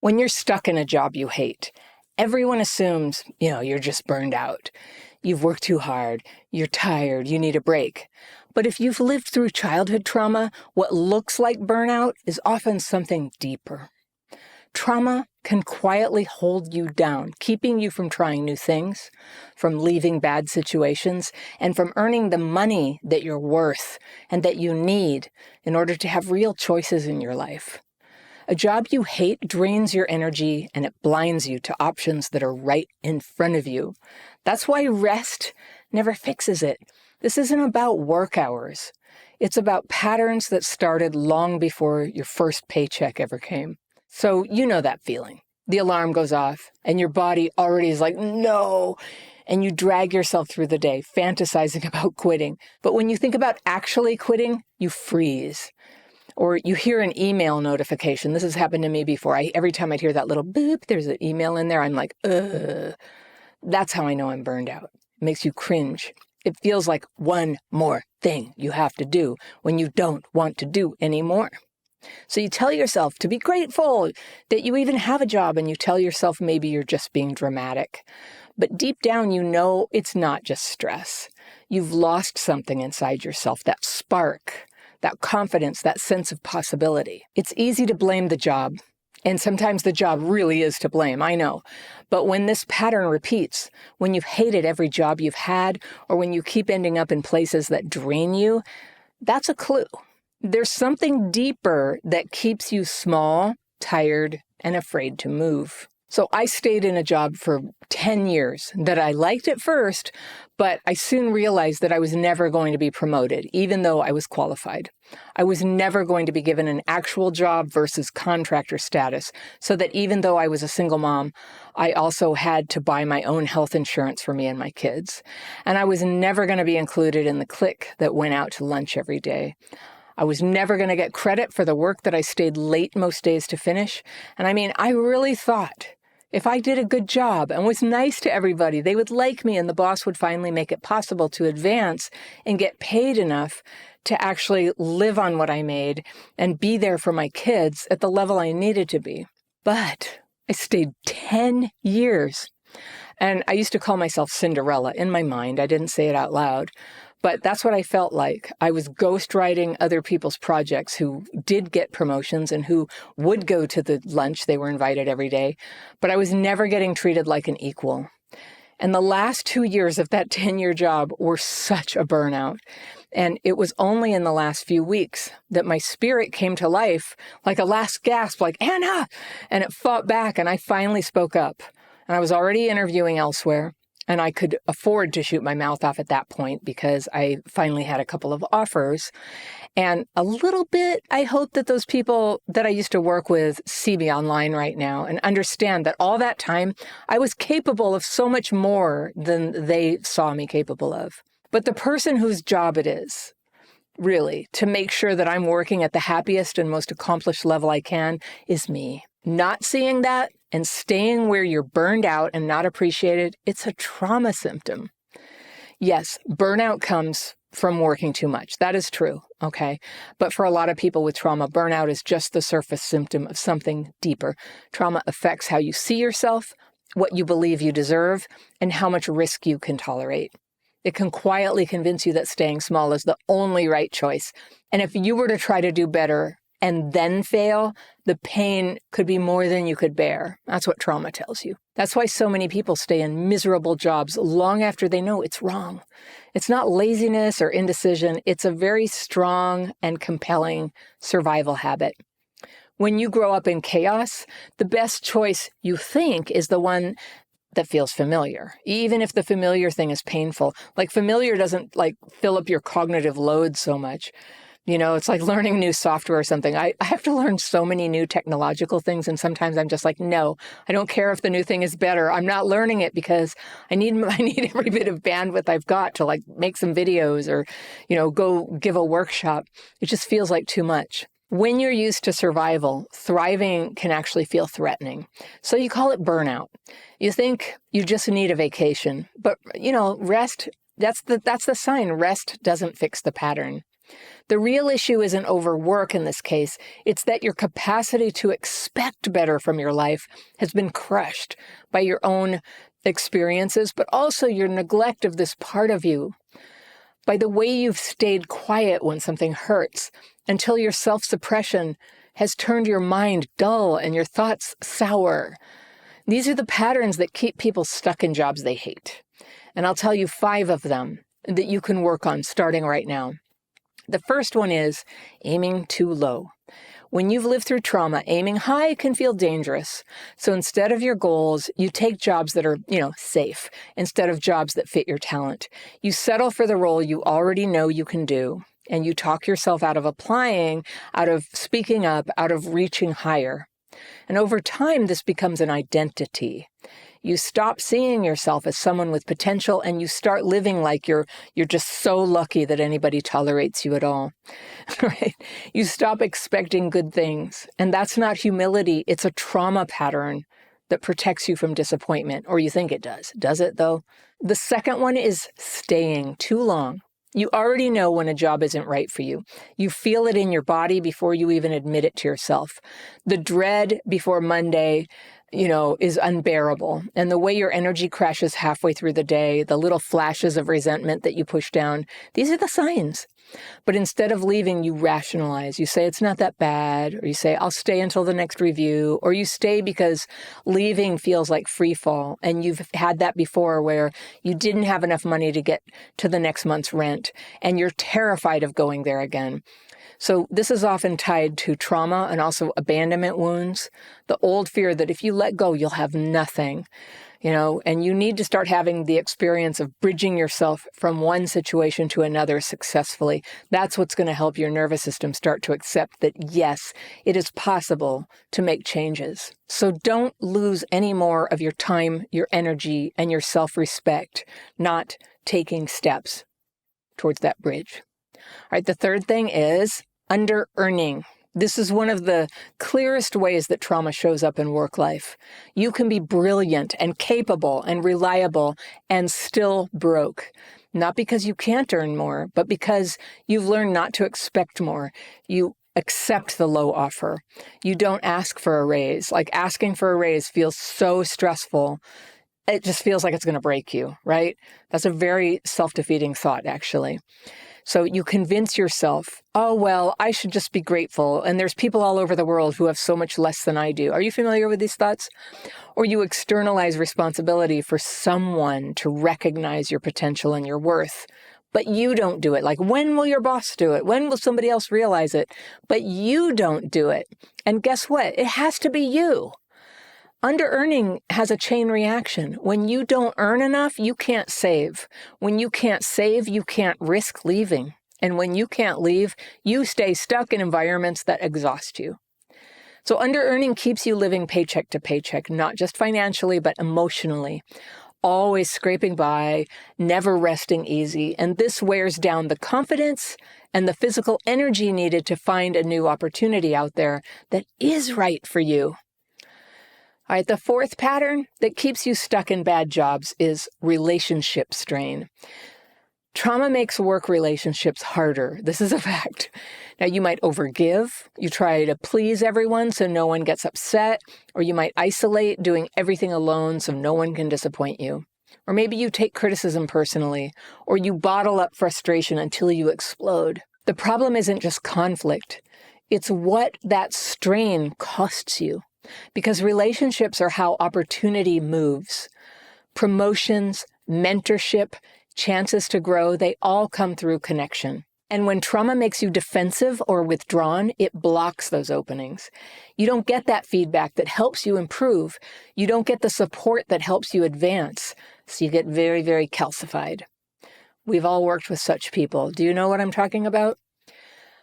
When you're stuck in a job you hate, everyone assumes, you're just burned out. You've worked too hard. You're tired. You need a break. But if you've lived through childhood trauma, what looks like burnout is often something deeper. Trauma can quietly hold you down, keeping you from trying new things, from leaving bad situations, and from earning the money that you're worth and that you need in order to have real choices in your life. A job you hate drains your energy and it blinds you to options that are right in front of you. That's why rest never fixes it. This isn't about work hours. It's about patterns that started long before your first paycheck ever came. So you know that feeling. The alarm goes off and your body already is like, no, and you drag yourself through the day fantasizing about quitting. But when you think about actually quitting, you freeze. Or you hear an email notification. This has happened to me before. Every time I'd hear that little boop, there's an email in there, I'm like, ugh. That's how I know I'm burned out. It makes you cringe. It feels like one more thing you have to do when you don't want to do anymore. So you tell yourself to be grateful that you even have a job, and you tell yourself maybe you're just being dramatic. But deep down, you know it's not just stress. You've lost something inside yourself, that spark, that confidence, that sense of possibility. It's easy to blame the job, and sometimes the job really is to blame, I know. But when this pattern repeats, when you've hated every job you've had, or when you keep ending up in places that drain you, that's a clue. There's something deeper that keeps you small, tired, and afraid to move. So I stayed in a job for 10 years that I liked at first, but I soon realized that I was never going to be promoted, even though I was qualified. I was never going to be given an actual job versus contractor status, so that even though I was a single mom, I also had to buy my own health insurance for me and my kids. And I was never going to be included in the clique that went out to lunch every day. I was never going to get credit for the work that I stayed late most days to finish. And I really thought if I did a good job and was nice to everybody, they would like me and the boss would finally make it possible to advance and get paid enough to actually live on what I made and be there for my kids at the level I needed to be. But I stayed 10 years. And I used to call myself Cinderella in my mind. I didn't say it out loud. But that's what I felt like. I was ghostwriting other people's projects who did get promotions and who would go to the lunch they were invited every day. But I was never getting treated like an equal. And the last 2 years of that 10-year job were such a burnout. And it was only in the last few weeks that my spirit came to life, like a last gasp, like, Anna! And it fought back, and I finally spoke up. And I was already interviewing elsewhere. And I could afford to shoot my mouth off at that point because I finally had a couple of offers. And a little bit, I hope that those people that I used to work with see me online right now and understand that all that time I was capable of so much more than they saw me capable of. But the person whose job it is, really, to make sure that I'm working at the happiest and most accomplished level I can is me. Not seeing that and staying where you're burned out and not appreciated, it's a trauma symptom. Yes, burnout comes from working too much. That is true, okay? But for a lot of people with trauma, burnout is just the surface symptom of something deeper. Trauma affects how you see yourself, what you believe you deserve, and how much risk you can tolerate. It can quietly convince you that staying small is the only right choice. And if you were to try to do better and then fail, the pain could be more than you could bear. That's what trauma tells you. That's why so many people stay in miserable jobs long after they know it's wrong. It's not laziness or indecision. It's a very strong and compelling survival habit. When you grow up in chaos, the best choice you think is the one that feels familiar, even if the familiar thing is painful. Like familiar doesn't fill up your cognitive load so much. It's like learning new software or something. I have to learn so many new technological things, and sometimes I'm just like, no, I don't care if the new thing is better. I'm not learning it because I need every bit of bandwidth I've got to make some videos or, go give a workshop. It just feels like too much. When you're used to survival, thriving can actually feel threatening. So you call it burnout. You think you just need a vacation, but rest, that's the sign. Rest doesn't fix the pattern. The real issue isn't overwork in this case. It's that your capacity to expect better from your life has been crushed by your own experiences, but also your neglect of this part of you, by the way you've stayed quiet when something hurts, until your self-suppression has turned your mind dull and your thoughts sour. These are the patterns that keep people stuck in jobs they hate. And I'll tell you 5 of them that you can work on starting right now. The first one is aiming too low. When you've lived through trauma, aiming high can feel dangerous. So instead of your goals, you take jobs that are, safe instead of jobs that fit your talent. You settle for the role you already know you can do, and you talk yourself out of applying, out of speaking up, out of reaching higher. And over time, this becomes an identity. You stop seeing yourself as someone with potential, and you start living like you're just so lucky that anybody tolerates you at all, right? You stop expecting good things, and that's not humility. It's a trauma pattern that protects you from disappointment, or you think it does. Does it, though? The second one is staying too long. You already know when a job isn't right for you. You feel it in your body before you even admit it to yourself. The dread before Monday, is unbearable. And the way your energy crashes halfway through the day, the little flashes of resentment that you push down, these are the signs. But instead of leaving, you rationalize. You say, it's not that bad. Or you say, I'll stay until the next review. Or you stay because leaving feels like free fall. And you've had that before where you didn't have enough money to get to the next month's rent. And you're terrified of going there again. So this is often tied to trauma and also abandonment wounds. The old fear that if you let go, you'll have nothing. And you need to start having the experience of bridging yourself from one situation to another successfully. That's what's going to help your nervous system start to accept that, yes, it is possible to make changes. So don't lose any more of your time, your energy, and your self-respect not taking steps towards that bridge. All right, the third thing is under-earning. This is one of the clearest ways that trauma shows up in work life. You can be brilliant and capable and reliable and still broke. Not because you can't earn more, but because you've learned not to expect more. You accept the low offer. You don't ask for a raise. Like asking for a raise feels so stressful. It just feels like it's going to break you, right? That's a very self-defeating thought, actually. So you convince yourself, oh, well, I should just be grateful. And there's people all over the world who have so much less than I do. Are you familiar with these thoughts? Or you externalize responsibility for someone to recognize your potential and your worth. But you don't do it. Like, when will your boss do it? When will somebody else realize it? But you don't do it. And guess what? It has to be you. Under-earning has a chain reaction. When you don't earn enough, you can't save. When you can't save, you can't risk leaving. And when you can't leave, you stay stuck in environments that exhaust you. So under-earning keeps you living paycheck to paycheck, not just financially, but emotionally. Always scraping by, never resting easy. And this wears down the confidence and the physical energy needed to find a new opportunity out there that is right for you. All right, the fourth pattern that keeps you stuck in bad jobs is relationship strain. Trauma makes work relationships harder. This is a fact. Now, you might overgive. You try to please everyone so no one gets upset, or you might isolate, doing everything alone so no one can disappoint you. Or maybe you take criticism personally, or you bottle up frustration until you explode. The problem isn't just conflict. It's what that strain costs you. Because relationships are how opportunity moves. Promotions, mentorship, chances to grow, they all come through connection. And when trauma makes you defensive or withdrawn, it blocks those openings. You don't get that feedback that helps you improve. You don't get the support that helps you advance. So you get very, very calcified. We've all worked with such people. Do you know what I'm talking about?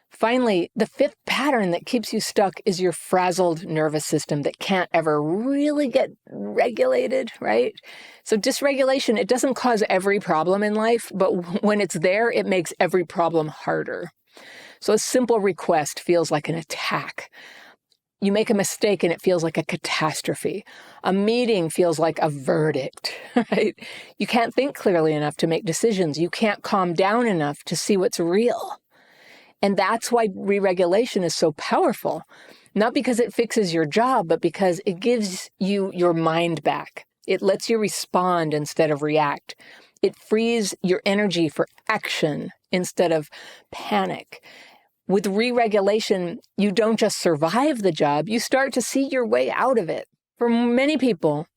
Finally, the fifth pattern that keeps you stuck is your frazzled nervous system that can't ever really get regulated, right? So dysregulation, it doesn't cause every problem in life, but when it's there, it makes every problem harder. So a simple request feels like an attack. You make a mistake and it feels like a catastrophe. A meeting feels like a verdict, right? You can't think clearly enough to make decisions. You can't calm down enough to see what's real. And that's why re-regulation is so powerful. Not because it fixes your job, but because it gives you your mind back. It lets you respond instead of react. It frees your energy for action instead of panic. With re-regulation, you don't just survive the job, you start to see your way out of it. For many people,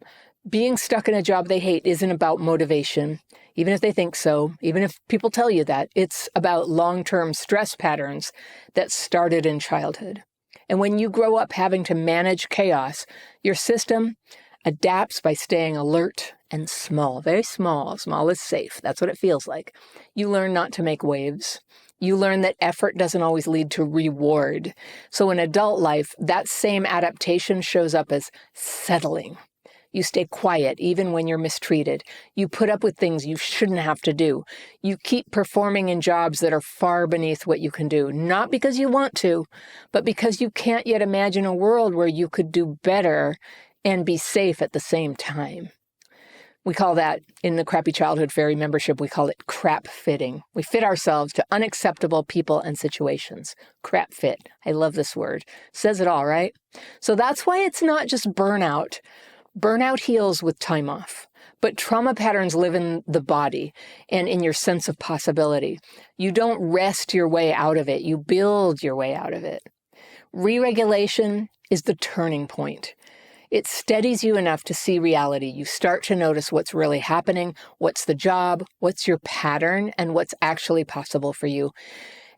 being stuck in a job they hate isn't about motivation, even if they think so, even if people tell you that. It's about long-term stress patterns that started in childhood. And when you grow up having to manage chaos, your system adapts by staying alert and small, very small. Small is safe. That's what it feels like. You learn not to make waves. You learn that effort doesn't always lead to reward. So in adult life, that same adaptation shows up as settling. You stay quiet even when you're mistreated. You put up with things you shouldn't have to do. You keep performing in jobs that are far beneath what you can do, not because you want to, but because you can't yet imagine a world where you could do better and be safe at the same time. We call that, in the Crappy Childhood Fairy membership, we call it crap fitting. We fit ourselves to unacceptable people and situations. Crap fit. I love this word. Says it all, right? So that's why it's not just burnout. Burnout heals with time off, but trauma patterns live in the body and in your sense of possibility. You don't rest your way out of it. You build your way out of it. Re-regulation is the turning point. It steadies you enough to see reality. You start to notice what's really happening, what's the job, what's your pattern, and what's actually possible for you.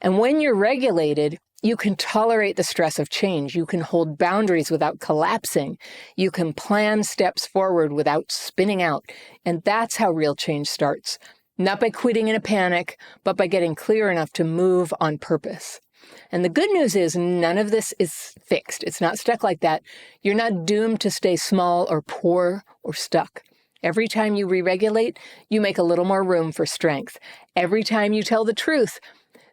And when you're regulated, you can tolerate the stress of change. You can hold boundaries without collapsing. You can plan steps forward without spinning out. And that's how real change starts. Not by quitting in a panic, but by getting clear enough to move on purpose. And the good news is none of this is fixed. It's not stuck like that. You're not doomed to stay small or poor or stuck. Every time you re-regulate, you make a little more room for strength. Every time you tell the truth,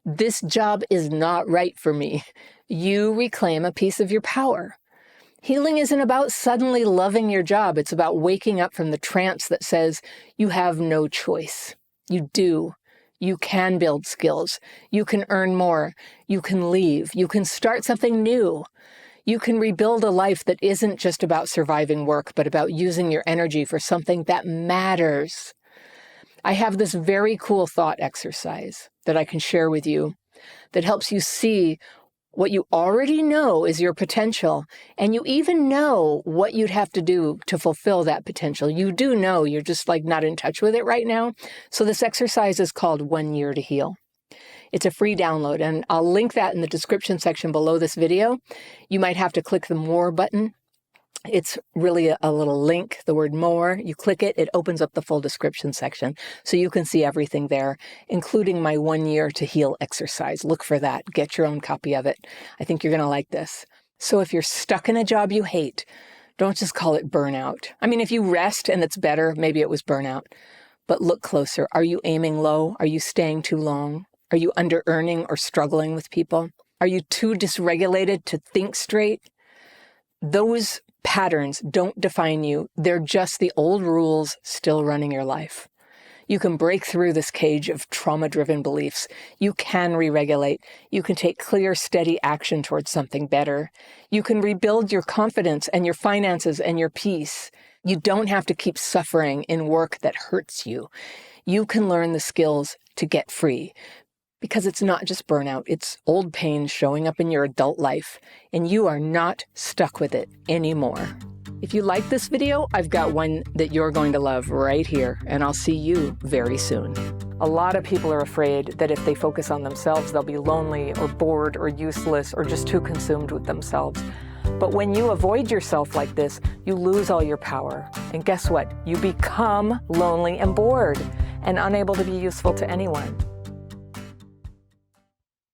this job is not right for me, you reclaim a piece of your power. Healing isn't about suddenly loving your job. It's about waking up from the trance that says you have no choice. You do. You can build skills. You can earn more. You can leave. You can start something new. You can rebuild a life that isn't just about surviving work, but about using your energy for something that matters. I have this very cool thought exercise that I can share with you that helps you see what you already know is your potential, and you even know what you'd have to do to fulfill that potential. You do know, you're just not in touch with it right now. So this exercise is called 1 Year to Heal. It's a free download, and I'll link that in the description section below this video. You might have to click the More button. It's really a little link, the word more. You click it, it opens up the full description section. So you can see everything there, including my 1 Year to Heal exercise. Look for that. Get your own copy of it. I think you're going to like this. So if you're stuck in a job you hate, don't just call it burnout. I mean, if you rest and it's better, maybe it was burnout. But look closer. Are you aiming low? Are you staying too long? Are you under-earning or struggling with people? Are you too dysregulated to think straight? Those patterns don't define you. They're just the old rules still running your life. You can break through this cage of trauma-driven beliefs. You can re-regulate. You can take clear, steady action towards something better. You can rebuild your confidence and your finances and your peace. You don't have to keep suffering in work that hurts you. You can learn the skills to get free. Because it's not just burnout, it's old pain showing up in your adult life, and you are not stuck with it anymore. If you like this video, I've got one that you're going to love right here, and I'll see you very soon. A lot of people are afraid that if they focus on themselves, they'll be lonely or bored or useless or just too consumed with themselves. But when you avoid yourself like this, you lose all your power. And guess what? You become lonely and bored and unable to be useful to anyone.